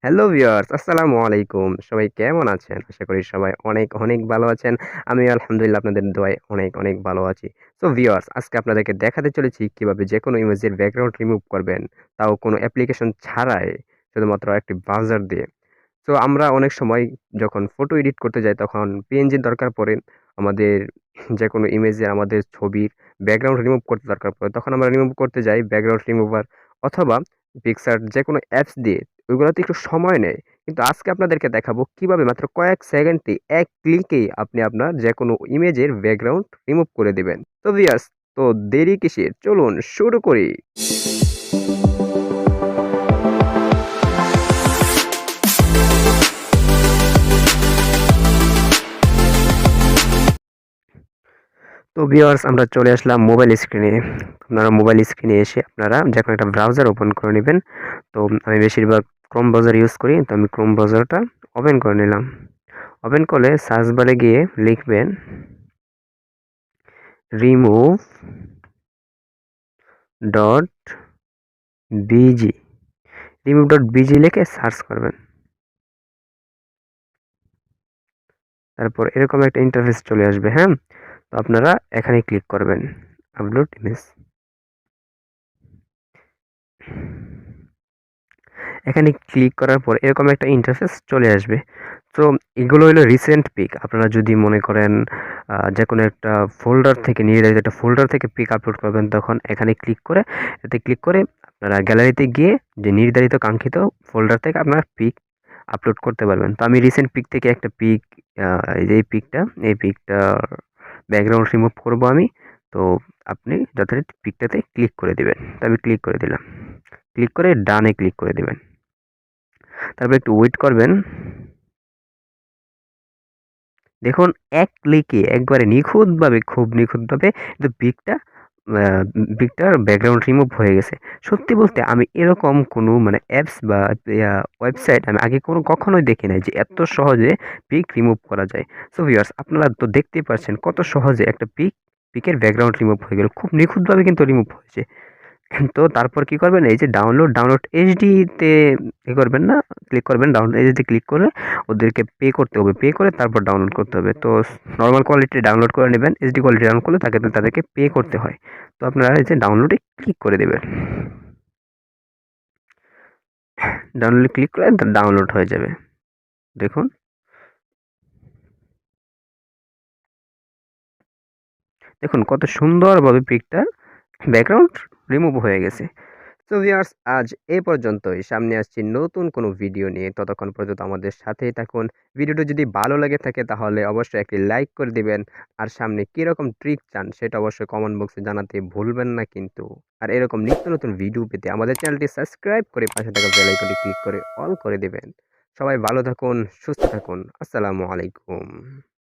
Hello viewers, আসসালামু আলাইকুম। সবাই কেমন আছেন? আশা করি সবাই অনেক, অনেক ভালো আছেন। আমি আলহামদুলিল্লাহ আপনাদের দোয়ায় অনেক, অনেক ভালো আছি। সো ভিউয়ার্স, আজকে আপনাদেরকে দেখাতে চলেছি কিভাবে যেকোনো ইমেজের ব্যাকগ্রাউন্ড রিমুভ করবেন। তাও কোনো অ্যাপ্লিকেশন ছাড়াই শুধুমাত্র একটি ব্রাউজার দিয়ে। সো আমরা অনেক সময় যখন ফটো এডিট করতে যাই তখন পিএনজির দরকার পড়ে। আমাদের যেকোনো ইমেজে আমাদের ছবির ব্যাকগ্রাউন্ড রিমুভ করতে দরকার পড়ে। তখন আমরা রিমুভ করতে যাই ব্যাকগ্রাউন্ড রিমুভার অথবা পিক্সার যেকোনো অ্যাপস দিয়ে। ওইগুলোতে একটু সময় নেয়। কিন্তু আজকে আপনাদেরকে দেখাবো কিভাবে মাত্র কয়েক সেকেন্ডে এক ক্লিকেই আপনি আপনার যেকোনো ইমেজের ব্যাকগ্রাউন্ড রিমুভ করে দিবেন। তো ভিউয়ার্স, তো দেরি কিসের? চলুন শুরু করি। তো ভিউয়ার্স, আমরা চলে আসলাম মোবাইল স্ক্রিনে। আপনারা মোবাইল স্ক্রিনে এসে আপনারা যেকোনো একটা ব্রাউজার ওপেন করে নেবেন। তো আমি বেশিরভাগ ক্রোম ব্রাউজার ইউজ করি, তো আমি ক্রোম ব্রাউজারটা ওপেন করে নিলাম। ওপেন করলে সার্চ বারে গিয়ে লিখবেন remove dot busy. Remove dot busy লিখে সার্চ করবেন। তারপর এরকম একটা ইন্টারফেস চলে আসবে। হ্যাঁ, তো আপনারা এখানে ক্লিক করবেন আপলোড ইমেজ। এখানে ক্লিক করার পর এরকম একটা ইন্টারফেস চলে আসবে। তো এগুলো হলো রিসেন্ট পিক। আপনারা যদি মনে করেন যে কোনো একটা ফোল্ডার থেকে নির্ধারিত একটা ফোল্ডার থেকে পিক আপলোড করবেন, তখন এখানে ক্লিক করে আপনারা গ্যালারিতে গিয়ে যে নির্ধারিত কাঙ্ক্ষিত ফোল্ডার থেকে আপনার পিক আপলোড করতে পারবেন। তো আমি রিসেন্ট পিক থেকে একটা পিক, এই যে এই পিকটা ব্যাকগ্রাউন্ড রিমুভ করব আমি। তো আপনি যথারীতি পিকটাতে ক্লিক করে দিবেন। তো আমি ক্লিক করে দিলাম। ক্লিক করে ডানে ক্লিক করে দিবেন। তারপর একটু ওয়েট করবেন। দেখুন, এক ক্লিকে একবারে নিখুঁতভাবে, খুব নিখুঁতভাবে কিন্তু পিকটার ব্যাকগ্রাউন্ড রিমুভ হয়ে গেছে। সত্যি বলতে আমি এরকম কোনো মানে অ্যাপস বা ওয়েবসাইট আমি আগে কখনোই দেখি নাই যে এত সহজে পিক রিমুভ করা যায়। সো ভিউয়ার্স, আপনারা তো দেখতেই পাচ্ছেন কত সহজে একটা পিকের ব্যাকগ্রাউন্ড রিমুভ হয়ে গেল। খুব নিখুঁতভাবে কিন্তু রিমুভ হয়েছে। তো তারপর কি করবেন, এই যে ডাউনলোড এইচডিতে করবেন না, ক্লিক করবেন। ডাউনলোড এইচডিতে ক্লিক করে ওদেরকে পে করতে হবে, পে করে তারপর ডাউনলোড করতে হবে। তো নর্মাল কোয়ালিটি ডাউনলোড করে নেবেন, এইচডি কোয়ালিটি ডাউনলোড করলে তাদেরকে পে করতে হয়। তো আপনারা এই যে ডাউনলোডে ক্লিক করে দেবেন। ডাউনলোডে ক্লিক করে ডাউনলোড হয়ে যাবে। দেখুন, দেখুন কত সুন্দরভাবে পিকটা ব্যাকগ্রাউন্ড রিমুভ হয়ে গেছে। তো ভিউয়ার্স, আজ এ পর্যন্তই। সামনে আসছি নতুন কোনো ভিডিও নিয়ে। ততক্ষণ পর্যন্ত আমাদের সাথেই থাকুন। ভিডিওটি যদি ভালো লেগে থাকে তাহলে অবশ্যই একটি লাইক করে দিবেন। আর সামনে কীরকম ট্রিক চান সেটা অবশ্যই কমেন্ট বক্সে জানাতে ভুলবেন না কিন্তু। আর এরকম নিত্য নতুন ভিডিও পেতে আমাদের চ্যানেলটি সাবস্ক্রাইব করে পাশে থাকা বেল আইকনটি ক্লিক করে অল করে দিবেন। সবাই ভালো থাকুন, সুস্থ থাকুন। আসসালামু আলাইকুম।